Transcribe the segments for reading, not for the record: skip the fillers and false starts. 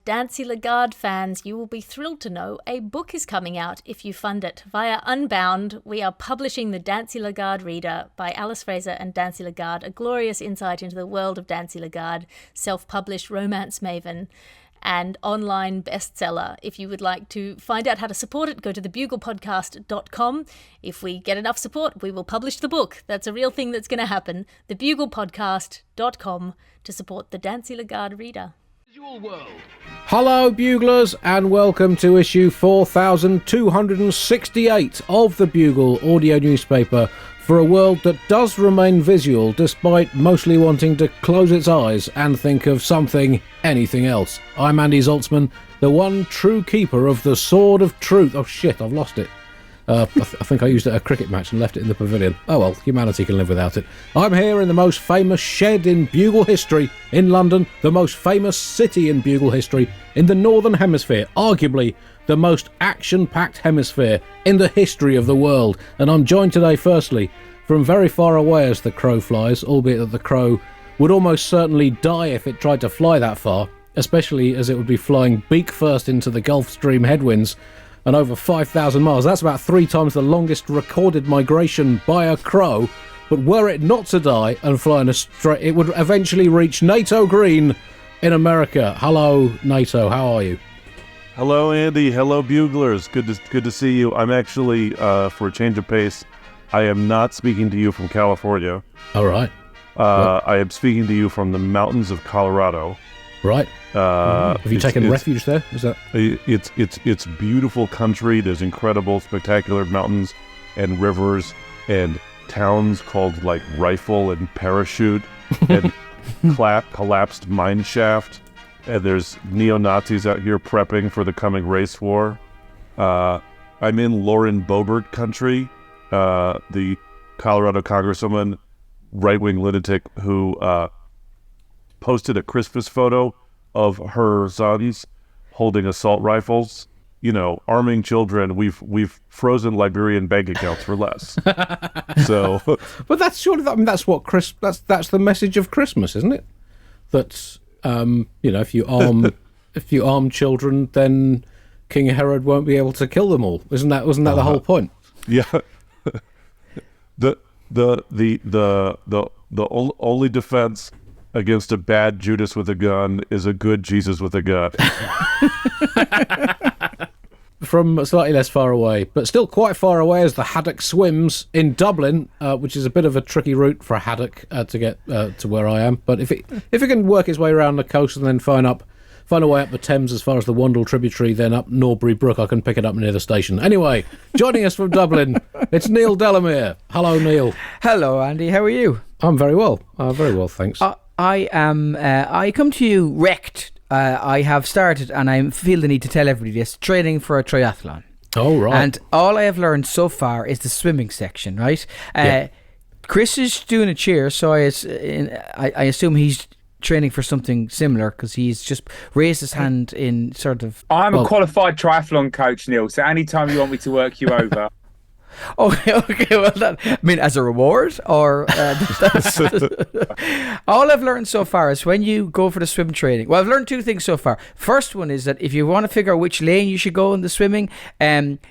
Dancy Lagarde fans, you will be thrilled to know a book is coming out if you fund it. Via Unbound, we are publishing the Dancy Lagarde Reader by Alice Fraser and Dancy Lagarde, a glorious insight into the world of Dancy Lagarde, self-published romance maven and online bestseller. If you would like to find out how to support it, go to thebuglepodcast.com. If we get enough support, we will publish the book. That's a real thing that's going to happen. Thebuglepodcast.com to support the Dancy Lagarde Reader. Hello Buglers, and welcome to issue 4268 of the Bugle audio newspaper for a world that does remain visual despite mostly wanting to close its eyes and think of anything else. I'm Andy Zaltzman, the one true keeper of the Sword of Truth. Oh shit, I've lost it. I think I used it at a cricket match and left it in the pavilion. Oh well, humanity can live without it. I'm here in the most famous shed in Bugle history in London, the most famous city in Bugle history in the Northern Hemisphere, arguably the most action-packed hemisphere in the history of the world. And I'm joined today, firstly, from very far away as the crow flies, albeit that the crow would almost certainly die if it tried to fly that far, especially as it would be flying beak first into the Gulf Stream headwinds and over 5,000 miles. That's about 3 times the longest recorded migration by a crow. But were it not to die and fly in a straight, it would eventually reach Nato Green in America. Hello, Nato. How are you? Hello, Andy. Hello, Buglers. Good to see you. I'm actually, for a change of pace, I am not speaking to you from California. All right. I am speaking to you from the mountains of Colorado. Right. Have you taken refuge there? Is that? It's beautiful country. There's incredible, spectacular mountains and rivers and towns called like Rifle and Parachute and collapsed mine shaft. And there's neo-Nazis out here prepping for the coming race war. I'm in Lauren Boebert country, the Colorado congresswoman, right-wing lunatic who posted a Christmas photo of her sons holding assault rifles, arming children. We've frozen Liberian bank accounts for less. So, but that's surely that's what that's the message of Christmas, isn't it? That if you arm children, then King Herod won't be able to kill them all. Wasn't that the whole point? Yeah. the only defense against a bad Judas with a gun is a good Jesus with a gun. From slightly less far away, but still quite far away, as the haddock swims in Dublin, which is a bit of a tricky route for a haddock to get to where I am. But if it can work its way around the coast and then find a way up the Thames as far as the Wandle tributary, then up Norbury Brook, I can pick it up near the station. Anyway, joining us from Dublin, it's Neil Delamere. Hello, Neil. Hello, Andy. How are you? I'm very well. Very well, thanks. I come to you wrecked. I have started, and I feel the need to tell everybody this, training for a triathlon. Oh, right. And all I have learned so far is the swimming section, right? Yeah. Chris is doing a cheer, so I assume he's training for something similar, because he's just raised his hand in sort of... I'm a qualified triathlon coach, Neil, so anytime you want me to work you over... Okay, well, as a reward, or all I've learned so far is when you go for the swim training. Well, I've learned 2 things so far. First one is that if you want to figure out which lane you should go in the swimming,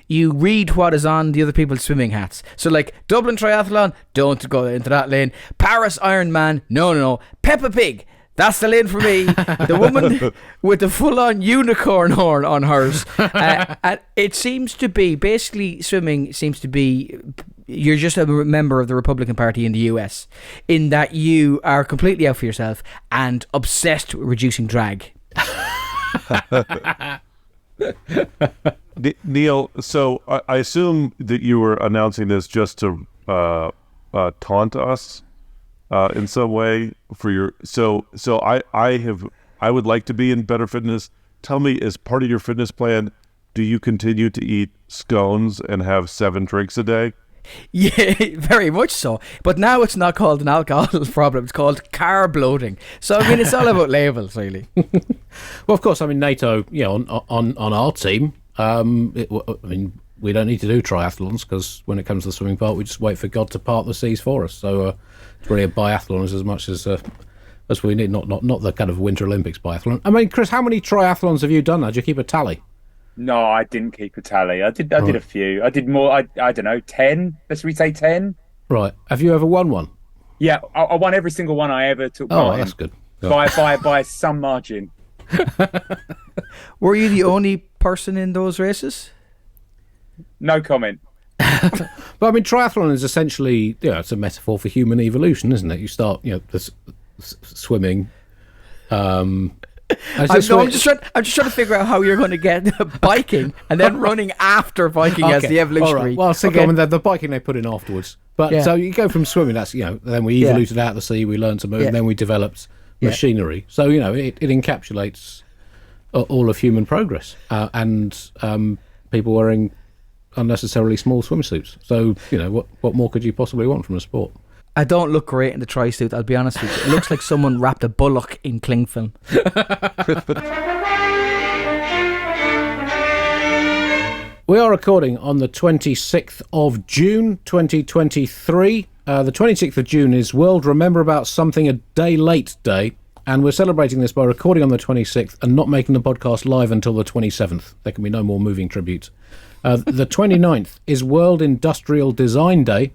you read what is on the other people's swimming hats. So, like Dublin Triathlon, don't go into that lane. Paris Ironman, no. Peppa Pig, that's the lane for me. The woman with the full-on unicorn horn on hers. And it seems to be, basically swimming seems to be, you're just a member of the Republican Party in the US, in that you are completely out for yourself and obsessed with reducing drag. Neil, so I assume that you were announcing this just to taunt us in some way for your. So I would like to be in better fitness. Tell me, as part of your fitness plan, do you continue to eat scones and have 7 drinks a day? Yeah, very much so. But now it's not called an alcohol problem, it's called carb bloating. So I mean, it's all about labels, really. Well, of course, NATO, on our team, we don't need to do triathlons, because when it comes to the swimming part, we just wait for God to part the seas for us. So it's really a biathlon as much as as we need, not the kind of Winter Olympics biathlon. I mean, Chris, how many triathlons have you done now? Do you keep a tally? No, I didn't keep a tally. I did a few. I did more. I don't know, 10. Let's say 10. Right. Have you ever won one? Yeah, I won every single one I ever took part in. That's good. By some margin. Were you the only person in those races? No comment. But I mean, triathlon is essentially, it's a metaphor for human evolution, isn't it? You start, swimming. I'm just trying to figure out how you're going to get biking and then running after biking as the evolutionary. All right. Well, I was thinking the biking they put in afterwards. But so you go from swimming, that's, then we evoluted out of the sea, we learned to move, and then we developed machinery. So, it encapsulates all of human progress and people wearing unnecessarily small swimsuits. So, what more could you possibly want from a sport? I don't look great in the tri-suit, I'll be honest with you. It looks like someone wrapped a bullock in cling film. We are recording on the 26th of June 2023. The 26th of June is World Remember About Something a Day Late Day, and we're celebrating this by recording on the 26th and not making the podcast live until the 27th. There can be no more moving tributes. The 29th is World Industrial Design Day.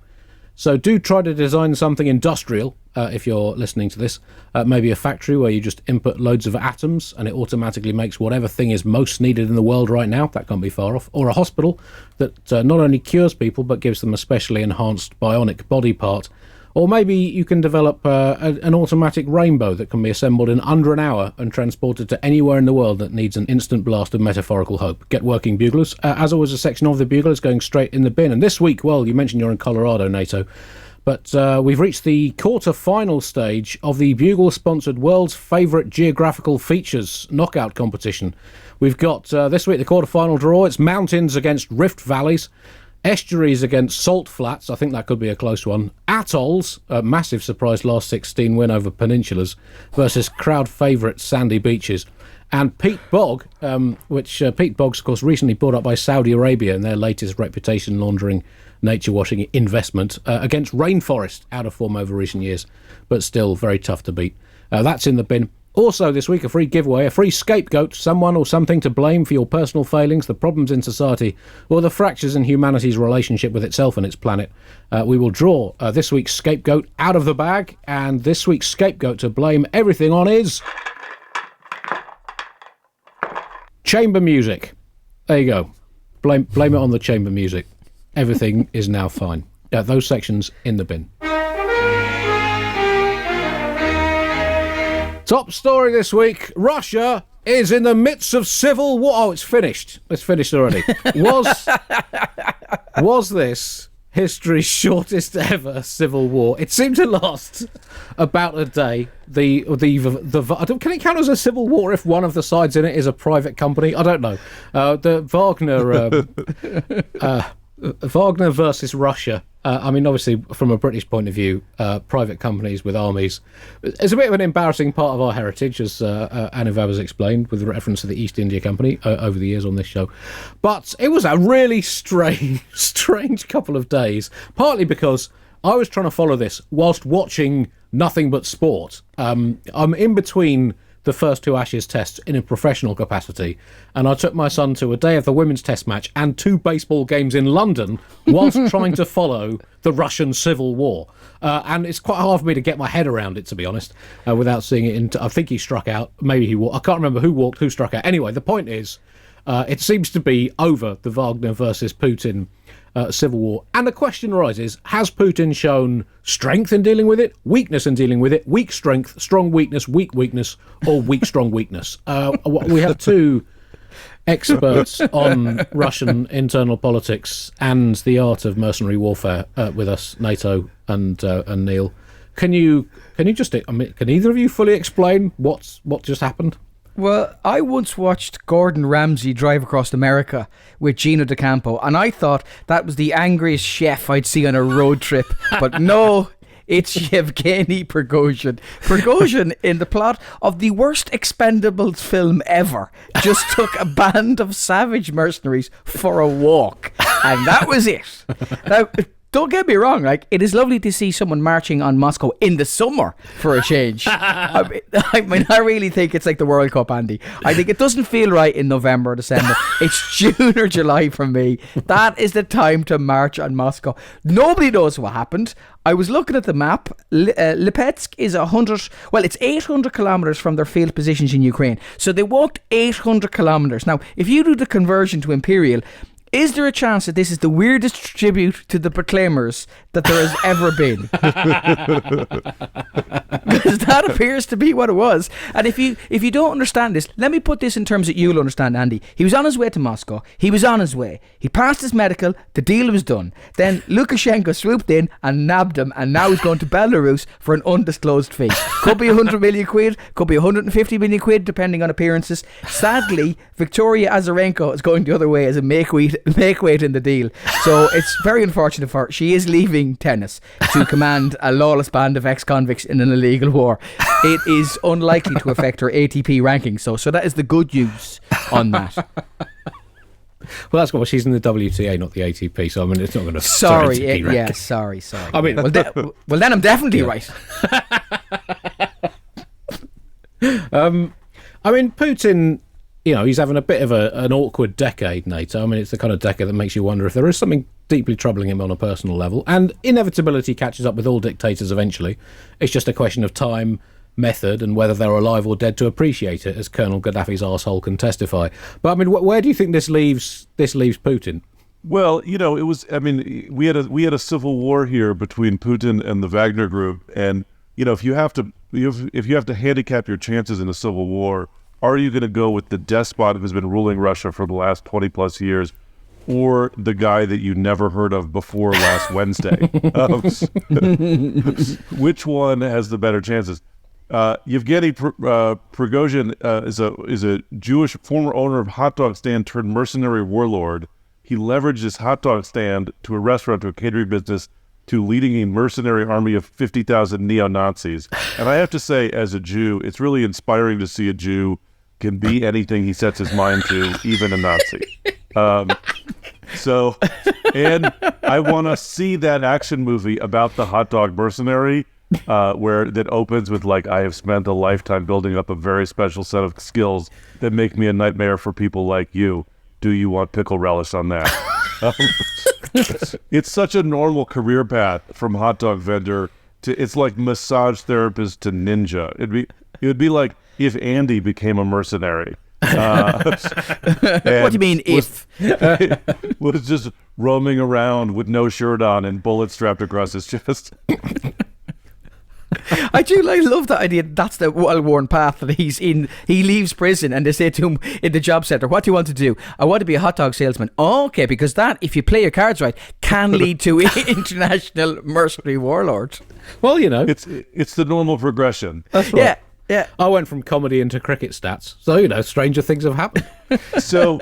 So do try to design something industrial if you're listening to this. Maybe a factory where you just input loads of atoms and it automatically makes whatever thing is most needed in the world right now. That can't be far off. Or a hospital that not only cures people but gives them a specially enhanced bionic body part. Or maybe you can develop an automatic rainbow that can be assembled in under an hour and transported to anywhere in the world that needs an instant blast of metaphorical hope. Get working, Buglers. As always, a section of the Bugle is going straight in the bin. And this week, well, you mentioned you're in Colorado, Nato, but we've reached the quarter-final stage of the Bugle-sponsored World's Favourite Geographical Features knockout competition. We've got, this week, the quarter-final draw. It's mountains against rift valleys. Estuaries against salt flats, I think that could be a close one. Atolls, a massive surprise last 16 win over peninsulas, versus crowd favourite sandy beaches. And Peat Bog, which Peat Bog's, of course, recently bought up by Saudi Arabia in their latest reputation laundering, nature washing investment, against Rainforest, out of form over recent years, but still very tough to beat. That's in the bin. Also this week, a free giveaway, a free scapegoat, someone or something to blame for your personal failings, the problems in society, or the fractures in humanity's relationship with itself and its planet. We will draw this week's scapegoat out of the bag, and this week's scapegoat to blame everything on is chamber music. There you go. Blame it on the chamber music. Everything is now fine. Those sections in the bin. Top story this week. Russia is in the midst of civil war. Oh, it's finished. It's finished already. Was this history's shortest ever civil war? It seemed to last about a day. Can it count as a civil war if one of the sides in it is a private company? I don't know. The Wagner versus Russia. I mean, obviously, from a British point of view, private companies with armies. It's a bit of an embarrassing part of our heritage, as Anu has explained, with reference to the East India Company over the years on this show. But it was a really strange couple of days, partly because I was trying to follow this whilst watching nothing but sport. I'm in between the first two Ashes tests in a professional capacity, and I took my son to a day of the women's test match and 2 baseball games in London whilst trying to follow the Russian Civil War. And it's quite hard for me to get my head around it, to be honest, without seeing it. I think he struck out. Maybe he walked. I can't remember who walked, who struck out. Anyway, the point is, it seems to be over, the Wagner versus Putin civil war. And the question arises, has Putin shown strength in dealing with it, weakness in dealing with it, weak strength, strong weakness, weak weakness, or weak strong weakness? We have 2 experts on Russian internal politics and the art of mercenary warfare with us, Nato and Neil. Can either of you fully explain what just happened? Well, I once watched Gordon Ramsay drive across America with Gino D'Acampo, and I thought that was the angriest chef I'd see on a road trip. But no, it's Yevgeny Prigozhin. Prigozhin, in the plot of the worst Expendables film ever, just took a band of savage mercenaries for a walk. And that was it. Now, don't get me wrong, like, it is lovely to see someone marching on Moscow in the summer for a change. I mean, I really think it's like the World Cup, Andy. I think it doesn't feel right in November or December. It's June or July for me. That is the time to march on Moscow. Nobody knows what happened. I was looking at the map. Lipetsk is 800 kilometers from their field positions in Ukraine. So they walked 800 kilometers. Now, if you do the conversion to imperial, is there a chance that this is the weirdest tribute to the Proclaimers that there has ever been? Because that appears to be what it was. And if you don't understand this, let me put this in terms that you'll understand, Andy. He was on his way to Moscow. He was on his way. He passed his medical. The deal was done. Then Lukashenko swooped in and nabbed him, and now he's going to Belarus for an undisclosed fee. Could be 100 million quid, could be 150 million quid, depending on appearances. Sadly, Victoria Azarenka is going the other way as a make weight in the deal. So it's very unfortunate for her. She is leaving tennis to command a lawless band of ex-convicts in an illegal war. It is unlikely to affect her ATP ranking. So that is the good news on that. Well, that's what she's in the WTA, not the ATP. So I mean, it's not going to. Sorry. I mean, well, then I'm definitely right. I mean, Putin, he's having a bit of an awkward decade, Nato. I mean, it's the kind of decade that makes you wonder if there is something deeply troubling him on a personal level. And inevitability catches up with all dictators eventually. It's just a question of time, method, and whether they're alive or dead to appreciate it, as Colonel Gaddafi's arsehole can testify. But I mean, where do you think this leaves Putin? Well, it was. I mean, we had a civil war here between Putin and the Wagner Group, and if you have to handicap your chances in a civil war, are you going to go with the despot who's been ruling Russia for the last 20 plus years, or the guy that you never heard of before last Wednesday? Which one has the better chances? Yevgeny Prigozhin is a Jewish former owner of hot dog stand turned mercenary warlord. He leveraged his hot dog stand to a restaurant, to a catering business, to leading a mercenary army of 50,000 neo-Nazis. And I have to say, as a Jew, it's really inspiring to see a Jew can be anything he sets his mind to, even a Nazi. And I want to see that action movie about the hot dog mercenary, where that opens with I have spent a lifetime building up a very special set of skills that make me a nightmare for people like you. Do you want pickle relish on that? It's such a normal career path from hot dog vendor to, it's like massage therapist to ninja. It would be like if Andy became a mercenary. What do you mean if? Was just roaming around with no shirt on and bullets strapped across his chest. I love that idea. That's the well-worn path that he's in. He leaves prison and they say to him in the job centre, what do you want to do? I want to be a hot dog salesman. Oh, okay, because that, if you play your cards right, can lead to international mercenary warlords. Well, it's the normal progression. That's right. Yeah. I went from comedy into cricket stats. So, stranger things have happened. So,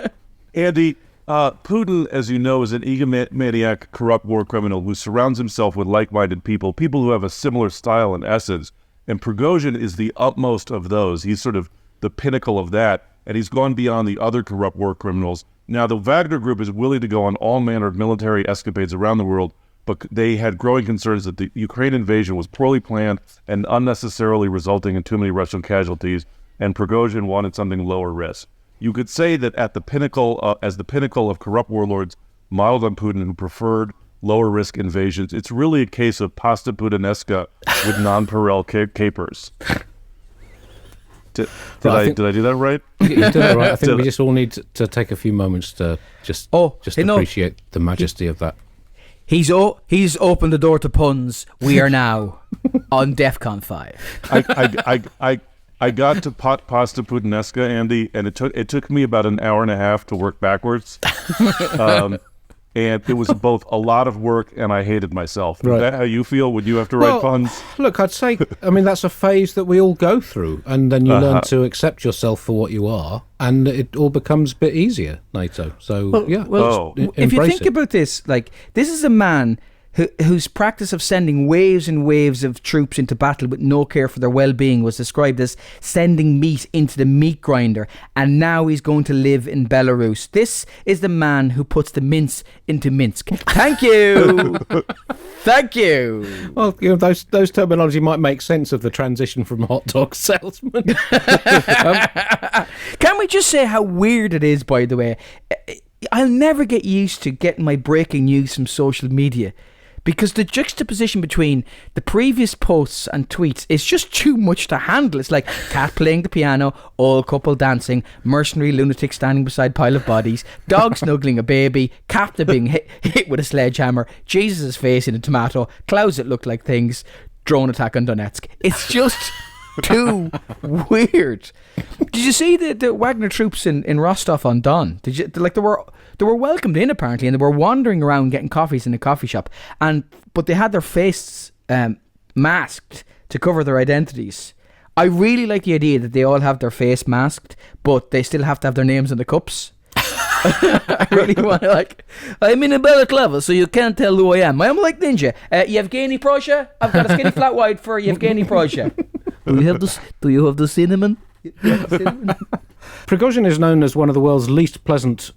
Andy, Putin, as you know, is an egomaniac, corrupt war criminal who surrounds himself with like-minded people who have a similar style and essence. And Prigozhin is the utmost of those. He's sort of the pinnacle of that, and he's gone beyond the other corrupt war criminals. Now, the Wagner Group is willing to go on all manner of military escapades around the world, but they had growing concerns that the Ukraine invasion was poorly planned and unnecessarily resulting in too many Russian casualties, and Prigozhin wanted something lower risk. You could say that at the pinnacle, as the pinnacle of corrupt warlords modeled on Putin who preferred lower risk invasions, it's really a case of pasta Putinesca with non-Perel capers. Did I do that right? You did that right. I think we just all need to take a few moments to just appreciate the majesty of that. He's opened the door to puns. We are now on DEFCON 5. I got to pasta Putinesca, Andy, and it took me about an hour and a half to work backwards. And it was both a lot of work and I hated myself. Right. Is that how you feel when you have to write puns? Look, I'd say, that's a phase that we all go through, and then you learn to accept yourself for what you are, and it all becomes a bit easier, Nato. So, if you think about this, this is a man whose practice of sending waves and waves of troops into battle with no care for their well-being was described as sending meat into the meat grinder, and now he's going to live in Belarus. This is the man who puts the mince into Minsk. Thank you. Thank you. Well, those terminology might make sense of the transition from hot dog salesman. Can we just say how weird it is, by the way? I'll never get used to getting my breaking news from social media, because the juxtaposition between the previous posts and tweets is just too much to handle. It's like cat playing the piano, old couple dancing, mercenary lunatic standing beside pile of bodies, dog snuggling a baby, captain being hit with a sledgehammer, Jesus' face in a tomato, clouds that look like things, drone attack on Donetsk. It's just too weird. Did you see the Wagner troops in Rostov on Don? Did you they were welcomed in apparently, and they were wandering around getting coffees in a coffee shop, but they had their faces masked to cover their identities. I really like the idea that they all have their face masked, but they still have to have their names on the cups. I really want to, I'm in a balaclava, so you can't tell who I am. I'm like Ninja. Yevgeny Prosha? I've got a skinny flat white for Yevgeny Prosha. Do you have the cinnamon? Prigozhin is known as one of the world's least pleasant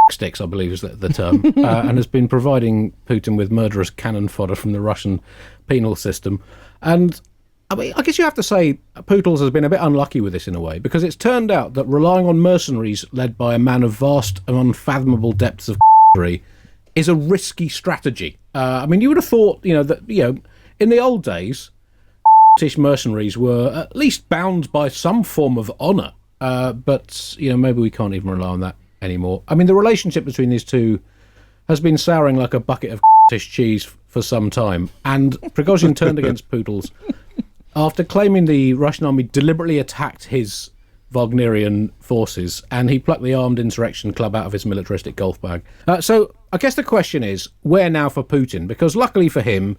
sticks, I believe is the term, and has been providing Putin with murderous cannon fodder from the Russian penal system. And I mean, I guess you have to say Pootles has been a bit unlucky with this in a way, because it's turned out that relying on mercenaries led by a man of vast and unfathomable depths of is a risky strategy. I mean, you would have thought, that in the old days, mercenaries were at least bound by some form of honour, but maybe we can't even rely on that anymore. I mean, the relationship between these two has been souring like a bucket of cheese for some time, and Prigozhin turned against Pootles after claiming the Russian army deliberately attacked his Wagnerian forces, and he plucked the armed insurrection club out of his militaristic golf bag. So I guess the question is, where now for Putin? Because luckily for him,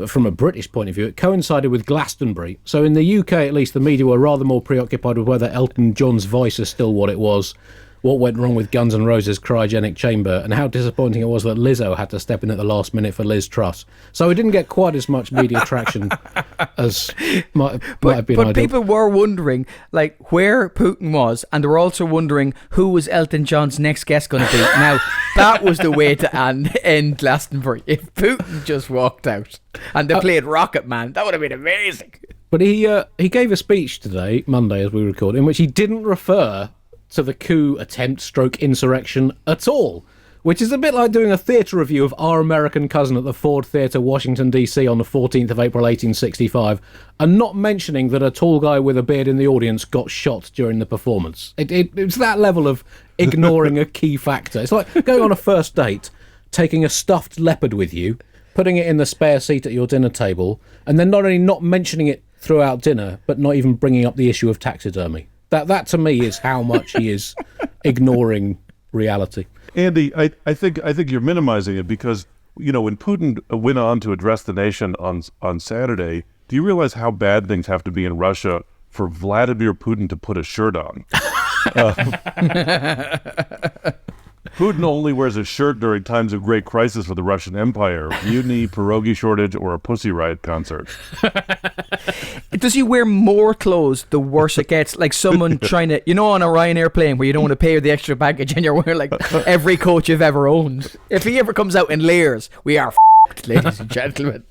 from a British point of view, it coincided with Glastonbury. So in the UK, at least, the media were rather more preoccupied with whether Elton John's voice is still what it was, what went wrong with Guns N' Roses' cryogenic chamber, and how disappointing it was that Lizzo had to step in at the last minute for Liz Truss. So it didn't get quite as much media traction as might have been ideal. But people were wondering, where Putin was, and they were also wondering who was Elton John's next guest going to be. Now, that was the way to end Glastonbury. If Putin just walked out and they played Rocket Man, that would have been amazing. But he gave a speech today, Monday as we record, in which he didn't refer to the coup attempt / insurrection at all, which is a bit like doing a theatre review of Our American Cousin at the Ford Theatre, Washington, D.C. on the 14th of April 1865, and not mentioning that a tall guy with a beard in the audience got shot during the performance. It's that level of ignoring a key factor. It's like going on a first date, taking a stuffed leopard with you, putting it in the spare seat at your dinner table, and then not only not mentioning it throughout dinner, but not even bringing up the issue of taxidermy. That to me is how much he is ignoring reality. Andy, I think you're minimizing it, because when Putin went on to address the nation on Saturday, do you realize how bad things have to be in Russia for Vladimir Putin to put a shirt on? Putin only wears a shirt during times of great crisis for the Russian Empire, mutiny, pierogi shortage, or a Pussy Riot concert. Does he wear more clothes the worse it gets? Like someone trying to, on a Ryanair plane where you don't want to pay the extra baggage and you're wearing every coat you've ever owned. If he ever comes out in layers, we are f***ed, ladies and gentlemen.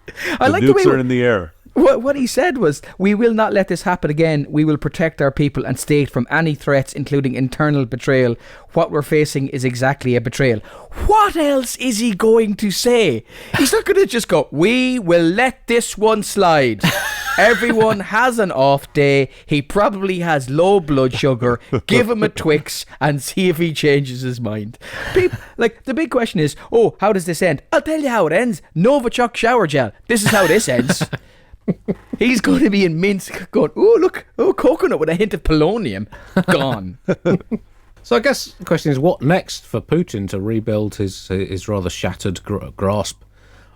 The nukes are in the air. What he said was, we will not let this happen again. We will protect our people and state from any threats, including internal betrayal. What we're facing is exactly a betrayal. What else is he going to say? He's not going to just go, we will let this one slide. Everyone has an off day. He probably has low blood sugar. Give him a Twix and see if he changes his mind. People, the big question is, how does this end? I'll tell you how it ends. Novichok shower gel. This is how this ends. He's going to be in Minsk going, coconut with a hint of polonium. Gone. So I guess the question is, what next for Putin to rebuild his rather shattered grasp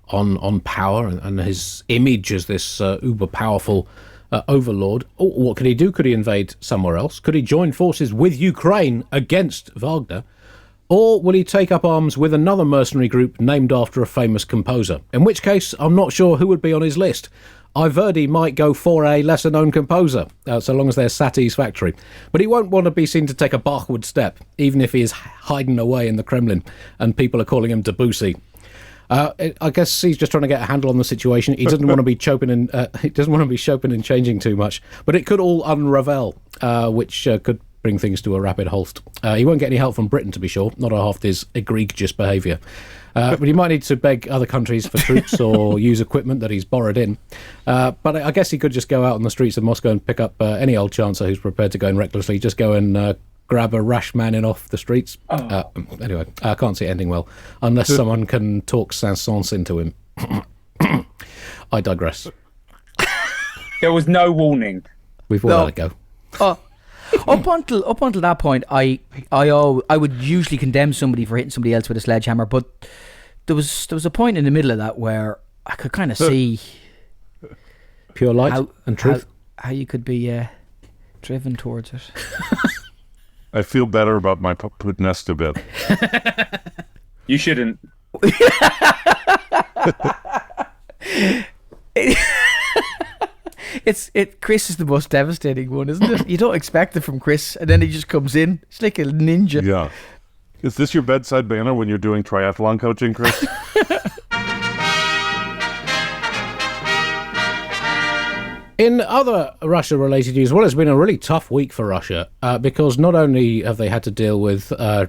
on power and his image as this uber powerful overlord? What could he do? Could he invade somewhere else? Could he join forces with Ukraine against Wagner? Or will he take up arms with another mercenary group named after a famous composer? In which case, I'm not sure who would be on his list. Iverdi might go for a lesser-known composer, so long as they're satisfactory. But he won't want to be seen to take a backward step, even if he is hiding away in the Kremlin and people are calling him Debussy. I guess he's just trying to get a handle on the situation. He doesn't want to be choping and changing too much. But it could all unravel, which could bring things to a rapid halt. He won't get any help from Britain, to be sure, not after his egregious behaviour. But he might need to beg other countries for troops or use equipment that he's borrowed in. But I guess he could just go out on the streets of Moscow and pick up any old chancer who's prepared to go in recklessly. Just go and grab a rash man in off the streets. Anyway, I can't see it ending well, unless someone can talk Saint-Saëns into him. I digress. There was no warning. We've all let it go. Up until that point, I would usually condemn somebody for hitting somebody else with a sledgehammer, but there was a point in the middle of that where I could kind of see pure light and truth. How you could be driven towards it. I feel better about my Putinesta bit. You shouldn't. Chris is the most devastating one, isn't it? You don't expect it from Chris, and then he just comes in. It's like a ninja. Yeah. Is this your bedside banner when you're doing triathlon coaching, Chris? In other Russia-related news, well, it's been a really tough week for Russia because not only have they had to deal with a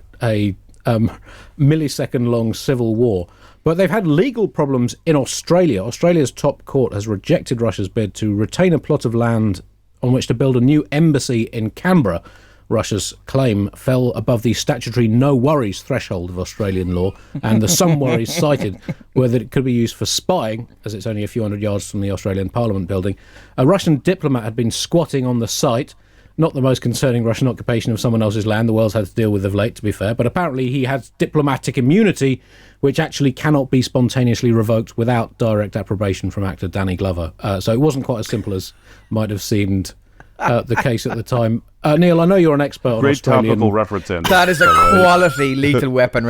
millisecond-long civil war, but they've had legal problems in Australia. Australia's top court has rejected Russia's bid to retain a plot of land on which to build a new embassy in Canberra. Russia's claim fell above the statutory no worries threshold of Australian law, and the some worries cited were that it could be used for spying, as it's only a few hundred yards from the Australian Parliament building. A Russian diplomat had been squatting on the site. Not the most concerning Russian occupation of someone else's land the world's had to deal with of late, to be fair, but apparently he has diplomatic immunity, which actually cannot be spontaneously revoked without direct approbation from actor Danny Glover. So it wasn't quite as simple as might have seemed the case at the time. Neil, I know you're an expert on Great Australian... topical reference, Andy. That is a quality Lethal Weapon.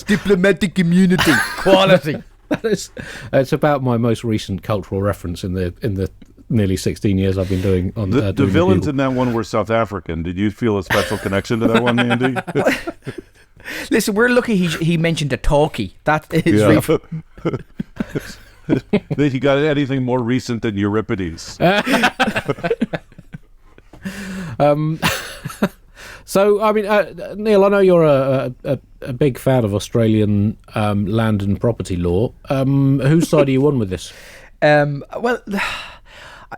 Diplomatic immunity. Quality. It's about my most recent cultural reference in the nearly 16 years I've been doing on the doing villains Bugle. in that one were South African. Did you feel a special connection to that one, Andy? Listen, we're lucky he mentioned a talkie. That is He got anything more recent than Euripides. So, I mean, Neil, I know you're a big fan of Australian land and property law. Whose side are you on with this? Well,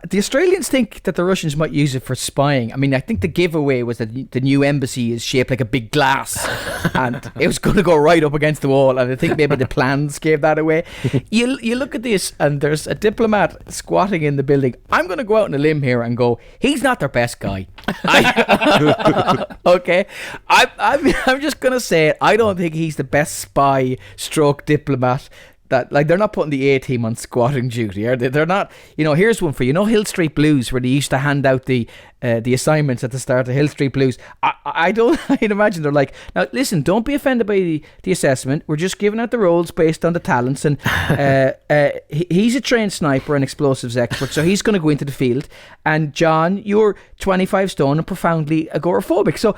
the Australians think that the Russians might use it for spying. I mean, I think the giveaway was that the new embassy is shaped like a big glass and it was going to go right up against the wall, and I think maybe the plans gave that away. You look at this and there's a diplomat squatting in the building. I'm going to go out on a limb here and go, he's not their best guy. Okay? I'm just going to say it. I don't think he's the best spy stroke diplomat. That, like, they're not putting the A-team on squatting duty, are they? They're not. Here's one for you. Hill Street Blues, where they used to hand out the assignments at the start of Hill Street Blues. I'd imagine they're like, now listen, don't be offended by the assessment. We're just giving out the roles based on the talents, and he's a trained sniper and explosives expert, so he's going to go into the field. And John, you're 25 stone and profoundly agoraphobic, so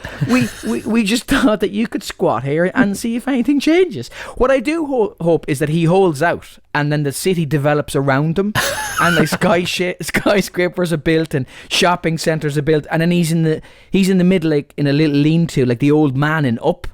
we just thought that you could squat here and see if anything changes. What I do hope is that he holds out, and then the city develops around him, and like skyscrapers are built and shopping centres are built, and then he's in the middle, like in a little lean-to, like the old man in Up,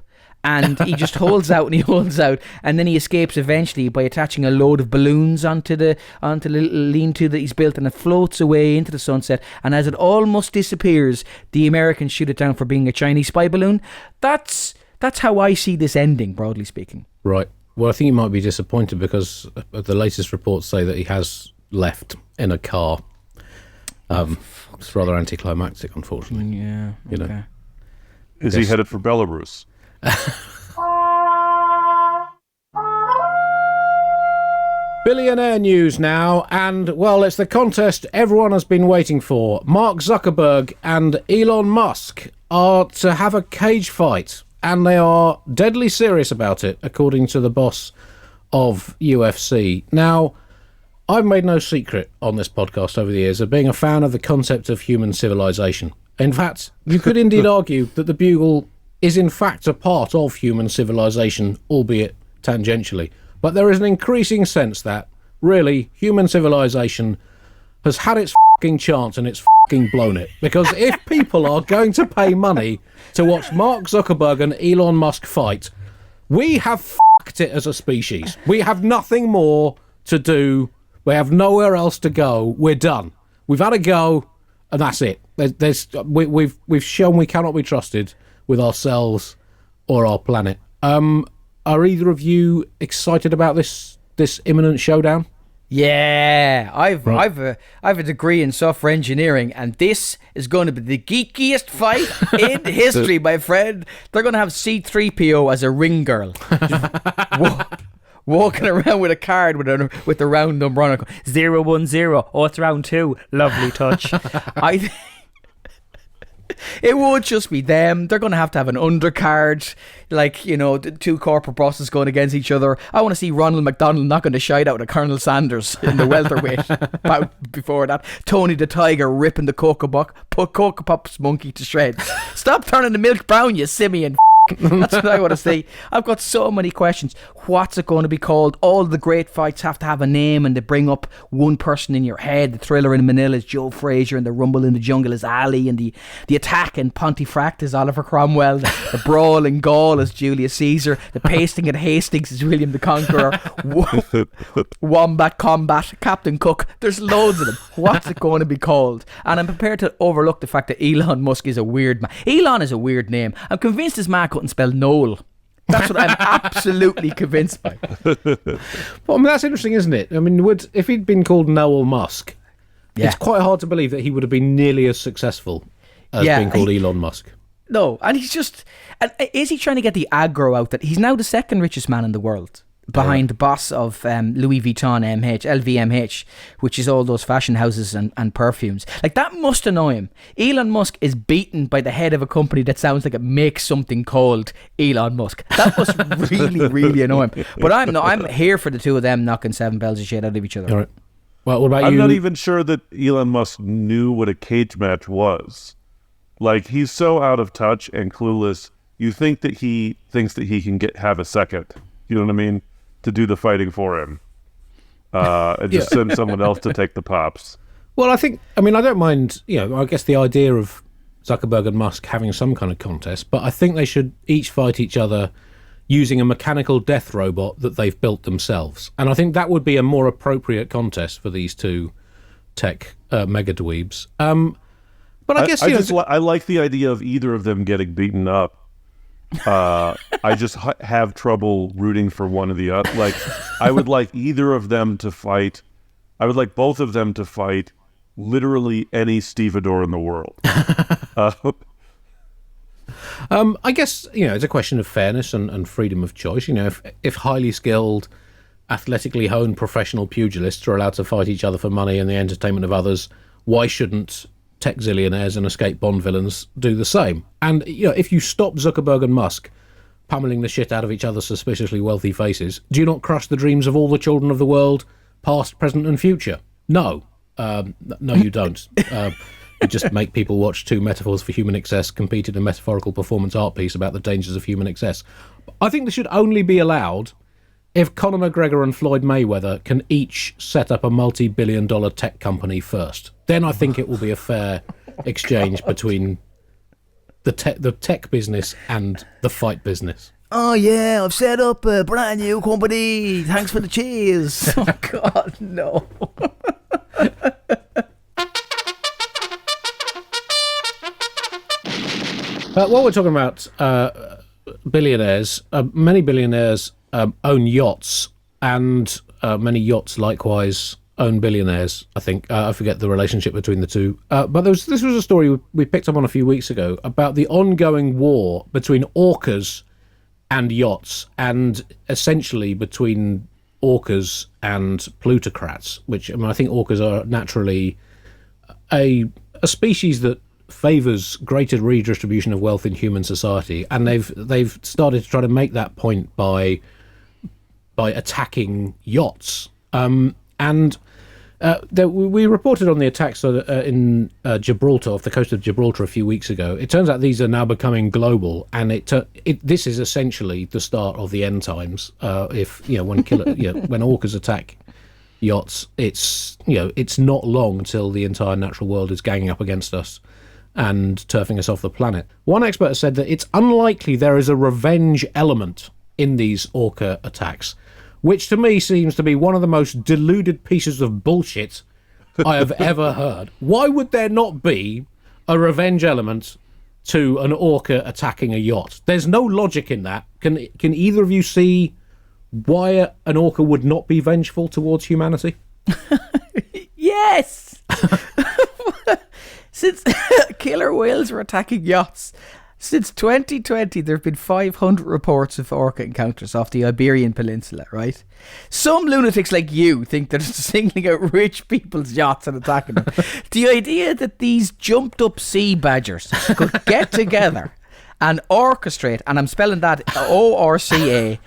and he just holds out and he holds out, and then he escapes eventually by attaching a load of balloons onto the little lean-to that he's built, and it floats away into the sunset, and as it almost disappears, the Americans shoot it down for being a Chinese spy balloon. That's how I see this ending, broadly speaking. Right. Well, I think you might be disappointed because the latest reports say that he has left in a car. It's rather anticlimactic, unfortunately. Yeah. Okay. Is he headed for Belarus? Billionaire news now, and, well, it's the contest everyone has been waiting for. Mark Zuckerberg and Elon Musk are to have a cage fight. and they are deadly serious about it, according to the boss of UFC. Now, I've made no secret on this podcast over the years of being a fan of the concept of human civilization. In fact, you could indeed argue that the Bugle is in fact a part of human civilization, albeit tangentially. But there is an increasing sense that, really, human civilization has had its fucking chance and it's fucking blown it. Because if people are going to pay money to watch Mark Zuckerberg and Elon Musk fight, we have fucked it as a species. We have nothing more to do. We have nowhere else to go. We're done. We've had a go, and that's it. We've shown we cannot be trusted with ourselves or our planet. Are either of you excited about this imminent showdown? Yeah, I've a degree in software engineering, and this is going to be the geekiest fight in history, my friend. They're going to have C-3PO as a ring girl, walking around with a card with the round number on it. 010. Oh, it's round 2. Lovely touch. It would just be them. They're going to have an undercard, like, you know, the two corporate bosses going against each other. I want to see Ronald McDonald knocking the shite out of Colonel Sanders in the welterweight bout before that. Tony the Tiger ripping the Cocoa Pops monkey to shreds. Stop turning the milk brown, you simian. That's what I want to see. I've got so many questions. What's it going to be called? All the great fights have to have a name, and they bring up one person in your head. The Thriller in Manila is Joe Frazier, and the Rumble in the Jungle is Ali, and the Attack in Pontefract is Oliver Cromwell, the Brawl in Gaul is Julius Caesar, the Pasting at Hastings is William the Conqueror, Wombat Combat, Captain Cook. There's loads of them. What's it going to be called? And I'm prepared to overlook the fact that Elon Musk is a weird man. Elon is a weird name. I'm convinced his man couldn't spell Noel. That's what I'm absolutely convinced by. Well, I mean, that's interesting, isn't it? I mean, if he'd been called Noel Musk, it's quite hard to believe that he would have been nearly as successful as being called Elon Musk. No, and he's just... is he trying to get the aggro out that he's now the second richest man in the world? Behind the boss of Louis Vuitton LVMH, which is all those fashion houses and perfumes. Like, that must annoy him. Elon Musk is beaten by the head of a company that sounds like it makes something called Elon Musk. That must really, really annoy him. But I'm here for the two of them knocking 7 bells of shit out of each other. All right. Well, what about you? I'm not even sure that Elon Musk knew what a cage match was. Like, he's so out of touch and clueless. You think that he thinks that he can have a second. You know what I mean? To do the fighting for him. And just send someone else to take the pops. Well, I don't mind, I guess the idea of Zuckerberg and Musk having some kind of contest, but I think they should each fight each other using a mechanical death robot that they've built themselves. And I think that would be a more appropriate contest for these two tech mega dweebs. But I guess... I like the idea of either of them getting beaten up. I just have trouble rooting for one or the other. Like, I would like either of them to fight. I would like both of them to fight literally any stevedore in the world. I guess, it's a question of fairness and freedom of choice. If highly skilled, athletically honed professional pugilists are allowed to fight each other for money and the entertainment of others, why shouldn't tech zillionaires and escape Bond villains do the same? And if you stop Zuckerberg and Musk pummeling the shit out of each other's suspiciously wealthy faces, do you not crush the dreams of all the children of the world, past, present and future? No, you don't. You just make people watch two metaphors for human excess compete in a metaphorical performance art piece about the dangers of human excess. I think they should only be allowed if Conor McGregor and Floyd Mayweather can each set up a multi-billion-dollar tech company first. Then I think it will be a fair exchange between the tech business and the fight business. Oh yeah, I've set up a brand new company. Thanks for the cheers. Oh God, no. While we're talking about billionaires, many billionaires own yachts, and many yachts likewise own billionaires, I think. I forget the relationship between the two. But this was a story we picked up on a few weeks ago about the ongoing war between orcas and yachts, and essentially between orcas and plutocrats, which I think orcas are naturally a species that favours greater redistribution of wealth in human society, and they've started to try to make that point by attacking yachts. We reported on the attacks in Gibraltar, off the coast of Gibraltar, a few weeks ago. It turns out these are now becoming global, and this is essentially the start of the end times. When orcas attack yachts, it's not long till the entire natural world is ganging up against us and turfing us off the planet. One expert has said that it's unlikely there is a revenge element in these orca attacks, which to me seems to be one of the most deluded pieces of bullshit I have ever heard. Why would there not be a revenge element to an orca attacking a yacht? There's no logic in that. Can either of you see why an orca would not be vengeful towards humanity? Yes! Since killer whales are attacking yachts, since 2020, there have been 500 reports of orca encounters off the Iberian Peninsula, right? Some lunatics like you think they're just singling out rich people's yachts and attacking them. The idea that these jumped up sea badgers could get together and orchestrate, and I'm spelling that ORCASTRATE,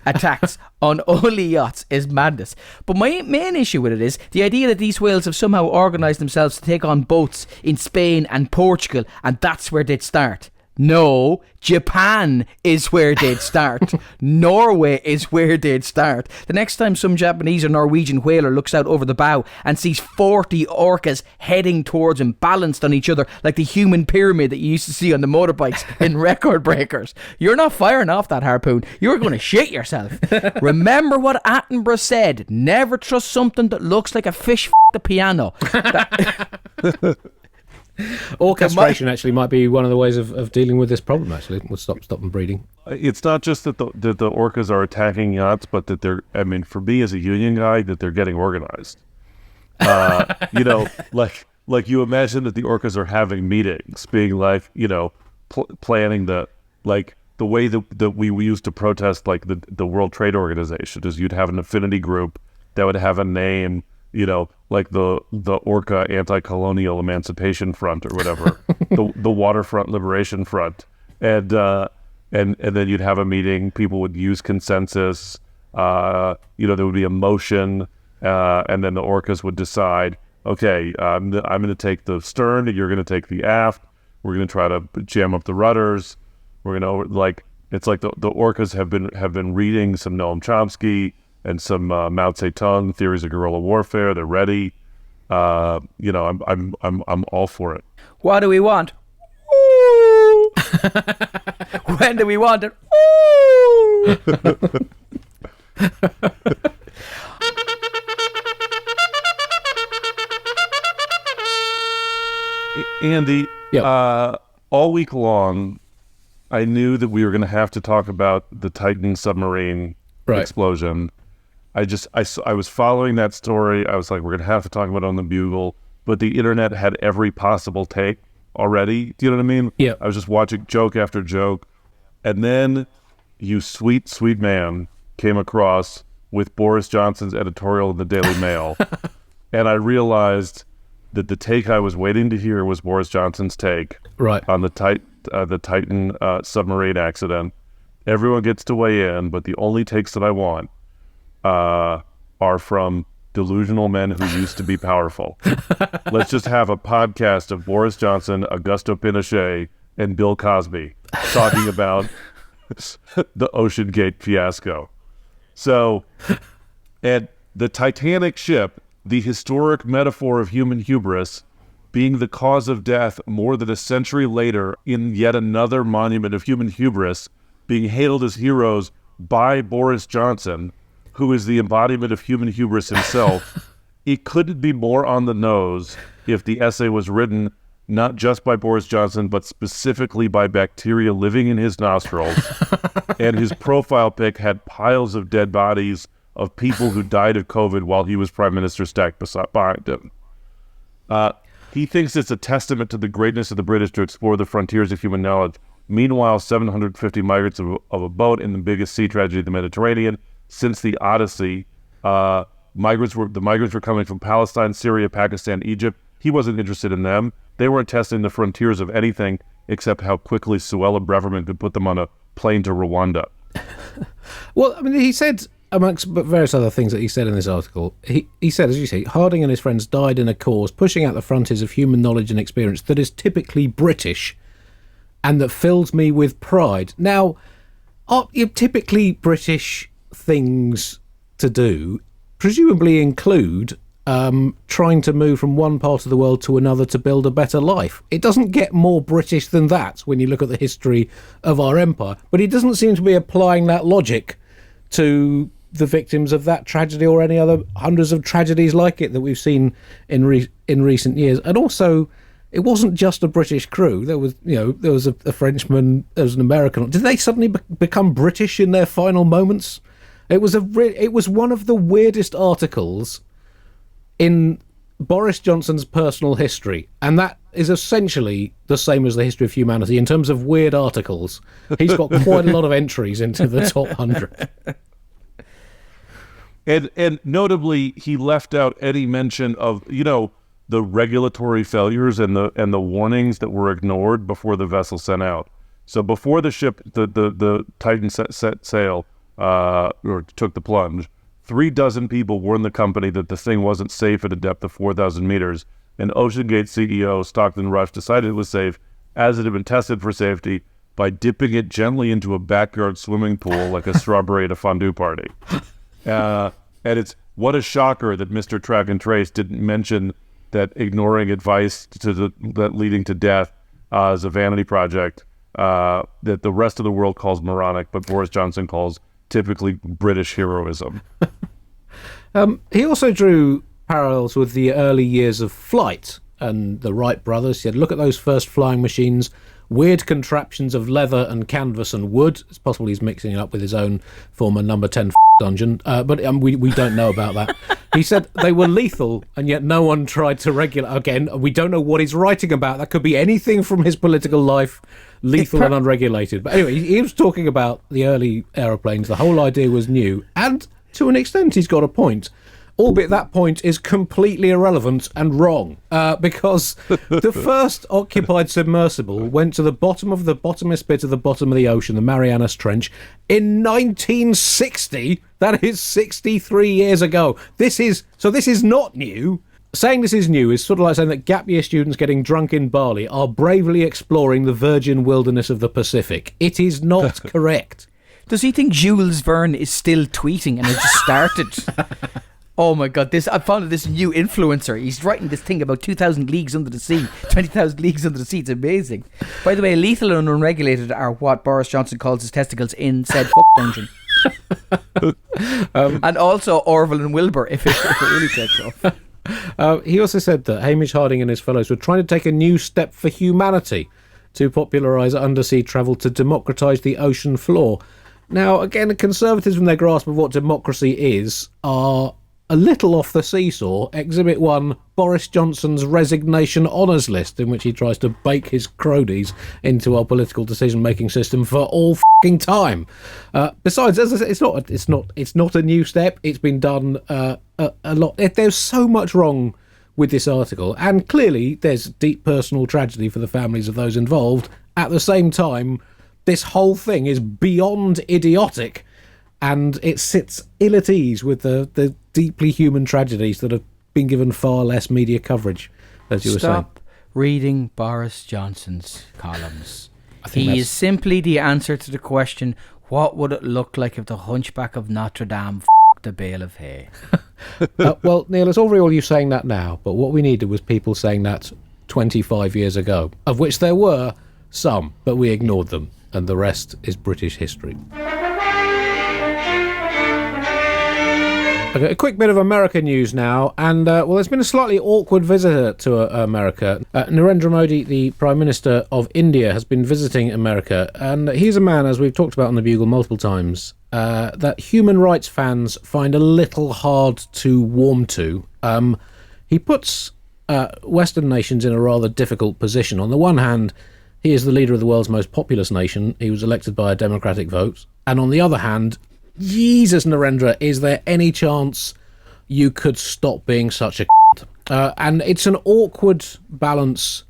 attacks on only yachts is madness. But my main issue with it is the idea that these whales have somehow organised themselves to take on boats in Spain and Portugal, and that's where they'd start. No, Japan is where they'd start. Norway is where they'd start. The next time some Japanese or Norwegian whaler looks out over the bow and sees 40 orcas heading towards him, balanced on each other like the human pyramid that you used to see on the motorbikes in Record Breakers, you're not firing off that harpoon. You're going to shit yourself. Remember what Attenborough said: never trust something that looks like a fish the piano. Orchestration actually might be one of the ways of dealing with this problem. Actually, we'll stop them breeding. It's not just that the orcas are attacking yachts, but that they're, I mean, for me as a union guy, that they're getting organized. Like you imagine that the orcas are having meetings, being like, planning the way that we used to protest like the World Trade Organization is you'd have an affinity group that would have a name, like the Orca Anti-Colonial Emancipation Front or whatever, the Waterfront Liberation Front, and then you'd have a meeting. People would use consensus. There would be a motion, and then the orcas would decide, okay, I'm going to take the stern, you're going to take the aft. We're going to try to jam up the rudders. We're going to it's like the orcas have been reading some Noam Chomsky and some Mao Zedong theories of guerrilla warfare. They're ready. I'm all for it. What do we want? Ooh. When do we want it? Ooh. Andy, yep. All week long, I knew that we were going to have to talk about the Titan submarine explosion. I was following that story. I was like, we're going to have to talk about it on the Bugle. But the internet had every possible take already. Do you know what I mean? Yeah. I was just watching joke after joke. And then you sweet, sweet man came across with Boris Johnson's editorial in the Daily Mail. And I realized that the take I was waiting to hear was Boris Johnson's take on the Titan submarine accident. Everyone gets to weigh in, but the only takes that I want are from delusional men who used to be powerful. Let's just have a podcast of Boris Johnson, Augusto Pinochet, and Bill Cosby talking about the Ocean Gate fiasco. So, and the Titanic ship, the historic metaphor of human hubris, being the cause of death more than a century later in yet another monument of human hubris, being hailed as heroes by Boris Johnson, who is the embodiment of human hubris himself. It couldn't be more on the nose if the essay was written not just by Boris Johnson, but specifically by bacteria living in his nostrils. And his profile pic had piles of dead bodies of people who died of COVID while he was prime minister stacked behind him. He thinks it's a testament to the greatness of the British to explore the frontiers of human knowledge. Meanwhile, 750 migrants of a boat in the biggest sea tragedy of the Mediterranean since the Odyssey. The migrants were coming from Palestine, Syria, Pakistan, Egypt, He wasn't interested in them. They weren't testing the frontiers of anything except how quickly Suella Braverman could put them on a plane to Rwanda. Well, I mean, he said, amongst various other things that he said in this article, he said, as you see, Harding and his friends died in a cause pushing out the frontiers of human knowledge and experience that is typically British and that fills me with pride. Now, typically British things to do presumably include trying to move from one part of the world to another to build a better life. It doesn't get more British than that when you look at the history of our empire, but he doesn't seem to be applying that logic to the victims of that tragedy or any other hundreds of tragedies like it that we've seen in recent years. And also, it wasn't just a British crew. There was a Frenchman, there was an American. Did they suddenly become British in their final moments? It was one of the weirdest articles in Boris Johnson's personal history, and that is essentially the same as the history of humanity in terms of weird articles. He's got quite a lot of entries into the top 100. And notably, he left out any mention of, the regulatory failures and the warnings that were ignored before the vessel sent out. So before the ship, the Titan set sail, or took the plunge, 36 people warned the company that the thing wasn't safe at a depth of 4,000 meters, and OceanGate CEO Stockton Rush decided it was safe, as it had been tested for safety, by dipping it gently into a backyard swimming pool like a strawberry at a fondue party. And it's, what a shocker that Mr. Track and Trace didn't mention that ignoring advice that leading to death is a vanity project that the rest of the world calls moronic, but Boris Johnson calls typically British heroism. He also drew parallels with the early years of flight and the Wright brothers. He said, look at those first flying machines, weird contraptions of leather and canvas and wood. It's possible he's mixing it up with his own former number 10 dungeon, but we don't know about that. He said they were lethal, and yet no one tried to regulate. Again, we don't know what he's writing about. That could be anything from his political life, lethal and unregulated. But anyway, he was talking about the early aeroplanes. The whole idea was new, and to an extent he's got a point, albeit that point is completely irrelevant and wrong, because the first occupied submersible went to the bottom of the bottomest bit of the bottom of the ocean, the Marianas Trench, in 1960. That is 63 years ago. This is not new. Saying this is new is sort of like saying that gap year students getting drunk in Bali are bravely exploring the virgin wilderness of the Pacific. It is not correct. Does he think Jules Verne is still tweeting and it just started? Oh my God, I found this new influencer. He's writing this thing about 2,000 leagues under the sea, 20,000 leagues under the sea. It's amazing. By the way, lethal and unregulated are what Boris Johnson calls his testicles in said fuck dungeon. And also Orville and Wilbur, if it really takes off. He also said that Hamish Harding and his fellows were trying to take a new step for humanity to popularise undersea travel to democratise the ocean floor. Now, again, the Conservatives, from their grasp of what democracy is, are a little off the seesaw. Exhibit 1, Boris Johnson's resignation honours list, in which he tries to bake his cronies into our political decision-making system for all fucking time. Besides, as I said, it's not a new step. It's been done a lot. There's so much wrong with this article, and clearly there's deep personal tragedy for the families of those involved. At the same time, this whole thing is beyond idiotic, and it sits ill at ease with the deeply human tragedies that have been given far less media coverage, as you were saying. Stop reading Boris Johnson's columns. He is simply the answer to the question, what would it look like if the Hunchback of Notre Dame f***ed a bale of hay? Well, Neil, it's all very well you saying that now, but what we needed was people saying that 25 years ago, of which there were some, but we ignored them, and the rest is British history. Okay, a quick bit of America news now, and there's been a slightly awkward visitor to America. Narendra Modi, the Prime Minister of India, has been visiting America, and he's a man, as we've talked about on the Bugle multiple times, that human rights fans find a little hard to warm to. He puts Western nations in a rather difficult position. On the one hand, he is the leader of the world's most populous nation. He was elected by a democratic vote. And on the other hand, Jesus, Narendra, is there any chance you could stop being such a And it's an awkward balance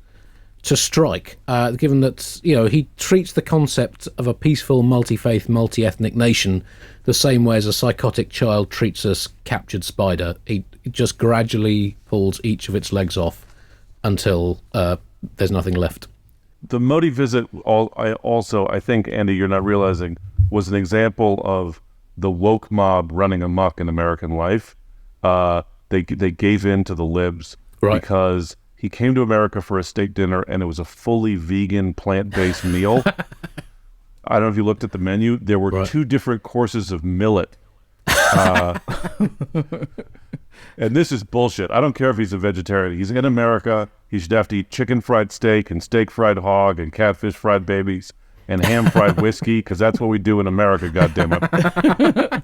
to strike, given that, he treats the concept of a peaceful, multi-faith, multi-ethnic nation the same way as a psychotic child treats a captured spider. He just gradually pulls each of its legs off until there's nothing left. The Modi visit, I think, Andy, you're not realizing, was an example of the woke mob running amok in American life. They gave in to the libs because he came to America for a state dinner, and it was a fully vegan, plant-based meal. I don't know if you looked at the menu. There were 2 different courses of millet. And this is bullshit. I don't care if he's a vegetarian. He's in America. He should have to eat chicken fried steak and steak fried hog and catfish fried babies and ham fried whiskey, because that's what we do in America, goddammit.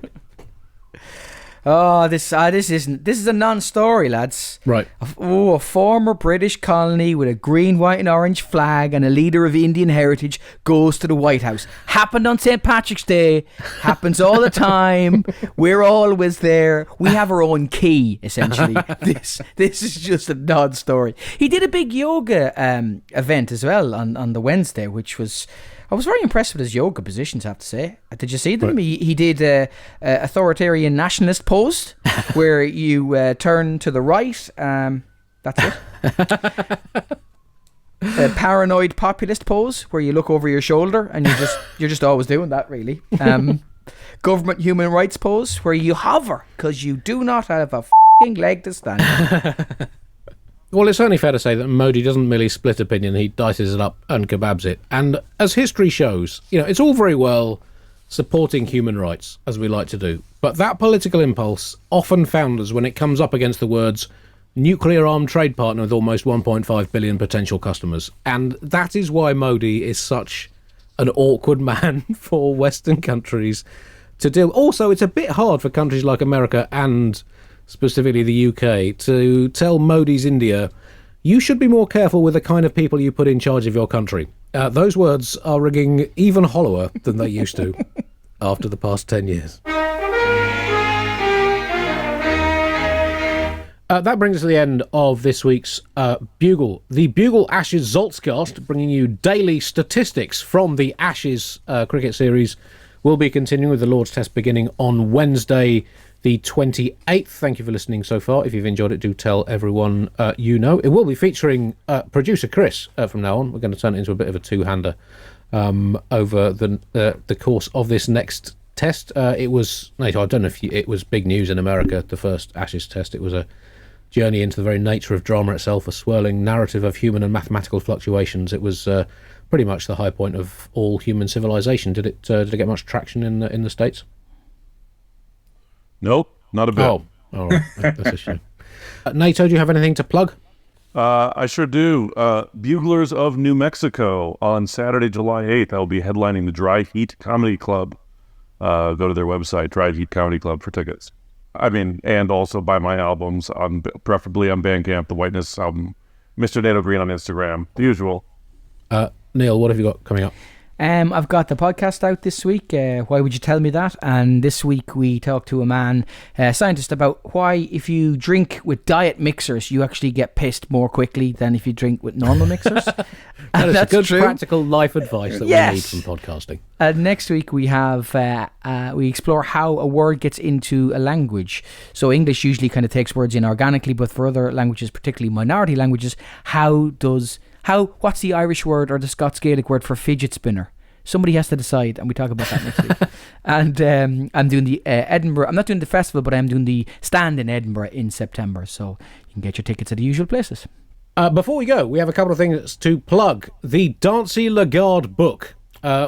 Oh, this is a non-story, lads. Right. A former British colony with a green, white and orange flag and a leader of Indian heritage goes to the White House. Happened on St. Patrick's Day. Happens all the time. We're always there. We have our own key, essentially. This is just a non-story. He did a big yoga event as well on the Wednesday, which was... I was very impressed with his yoga positions, I have to say. Did you see them? Right. He did authoritarian nationalist pose, where you turn to the right. That's it. A paranoid populist pose, where you look over your shoulder, and you're just always doing that, really. Government human rights pose, where you hover because you do not have a f***ing leg to stand on. Well, it's certainly fair to say that Modi doesn't merely split opinion, he dices it up and kebabs it. And as history shows, it's all very well supporting human rights, as we like to do. But that political impulse often founders when it comes up against the words nuclear armed trade partner with almost 1.5 billion potential customers. And that is why Modi is such an awkward man for Western countries to deal. Also, it's a bit hard for countries like America and specifically the UK, to tell Modi's India, you should be more careful with the kind of people you put in charge of your country. Those words are ringing even hollower than they used to after the past 10 years. That brings us to the end of this week's Bugle. The Bugle Ashes Zaltzcast, bringing you daily statistics from the Ashes cricket series, will be continuing with the Lord's Test beginning on Wednesday, the 28th. Thank you for listening so far. If you've enjoyed it, do tell everyone you know. It will be featuring producer Chris from now on. We're going to turn it into a bit of a two-hander over the course of this next test. It was, Nato, I don't know if it was big news in America, the first Ashes test. It was a journey into the very nature of drama itself, a swirling narrative of human and mathematical fluctuations. It was pretty much the high point of all human civilization. Did it get much traction in the States? Nope, not a bit. Oh, all right. That's a shame. Nato, do you have anything to plug? I sure do. Buglers of New Mexico on Saturday, July 8th. I will be headlining the Dry Heat Comedy Club. Go to their website, Dry Heat Comedy Club, for tickets. And also buy my albums, preferably on Bandcamp, the Whiteness album, Mr. Nato Green on Instagram, the usual. Neil, what have you got coming up? I've got the podcast out this week, Why Would You Tell Me That? And this week we talked to a scientist about why if you drink with diet mixers, you actually get pissed more quickly than if you drink with normal mixers. That's good true. Practical life advice that we need from podcasting. Next week we have we explore how a word gets into a language. So English usually kind of takes words in organically, but for other languages, particularly minority languages, what's the Irish word or the Scots Gaelic word for fidget spinner? Somebody has to decide, and we talk about that next week. And I'm doing the Edinburgh. I'm not doing the festival, but I'm doing the stand in Edinburgh in September. So you can get your tickets at the usual places. Before we go, we have a couple of things to plug. The Dancy Lagarde book,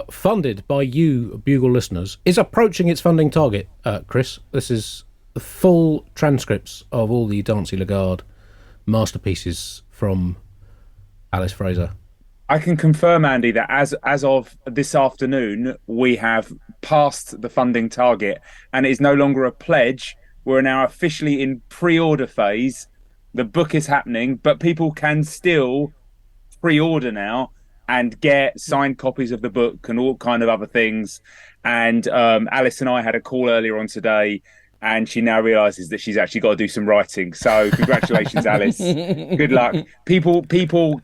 funded by you, Bugle listeners, is approaching its funding target, Chris. This is the full transcripts of all the Dancy Lagarde masterpieces from Alice Fraser. I can confirm, Andy, that as of this afternoon, we have passed the funding target, and it is no longer a pledge. We're now officially in pre-order phase. The book is happening, but people can still pre-order now and get signed copies of the book and all kind of other things. And Alice and I had a call earlier on today, and she now realizes that she's actually got to do some writing. So congratulations, Alice. Good luck. People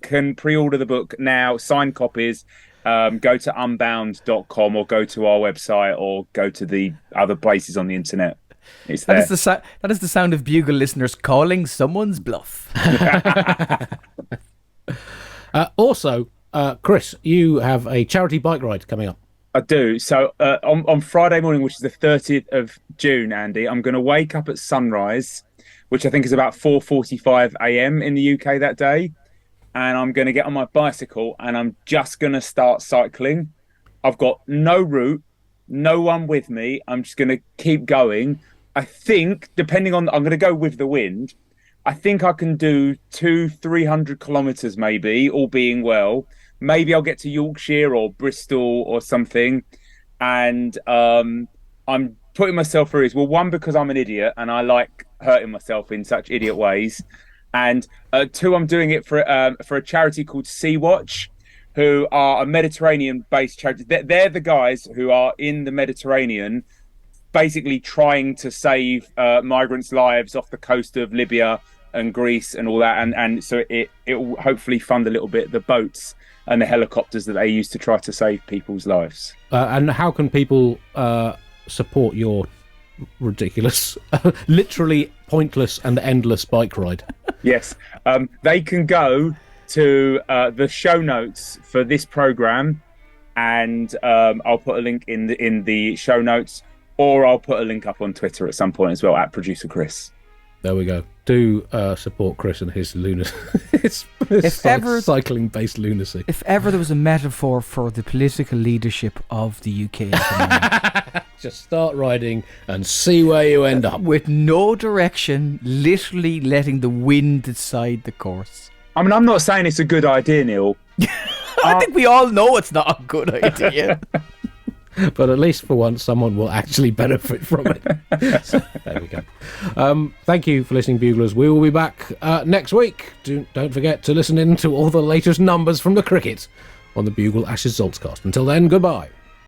can pre-order the book now, signed copies. Go to unbound.com or go to our website or go to the other places on the internet. It's there. That is the sound of Bugle listeners calling someone's bluff. Also, Chris, you have a charity bike ride coming up. I do. So on Friday morning, which is the 30th of June, Andy, I'm going to wake up at sunrise, which I think is about 4:45 a.m. in the UK that day. And I'm going to get on my bicycle and I'm just going to start cycling. I've got no route, no one with me. I'm just going to keep going. I think, I'm going to go with the wind. I think I can do 200-300 kilometers, maybe, all being well. Maybe I'll get to Yorkshire or Bristol or something. And I'm putting myself through this. Well, one, because I'm an idiot and I like hurting myself in such idiot ways. And two, I'm doing it for a charity called Sea-Watch, who are a Mediterranean-based charity. They're the guys who are in the Mediterranean, basically trying to save migrants' lives off the coast of Libya and Greece and all that. And so it will hopefully fund a little bit the boats and the helicopters that they use to try to save people's lives. And how can people support your ridiculous, literally pointless and endless bike ride? Yes, they can go to the show notes for this program, and I'll put a link in the show notes, or I'll put a link up on Twitter at some point as well, at Producer Chris. There we go. Do support Chris and his lunacy. his cycling-based lunacy. If ever there was a metaphor for the political leadership of the UK at the moment, just start riding and see where you end up. With no direction, literally letting the wind decide the course. I mean, I'm not saying it's a good idea, Neil. I think we all know it's not a good idea. But at least for once, someone will actually benefit from it. So, there we go. Thank you for listening, Buglers. We will be back next week. Don't forget to listen in to all the latest numbers from the cricket on the Bugle Ashes Zaltzcast. Until then, goodbye.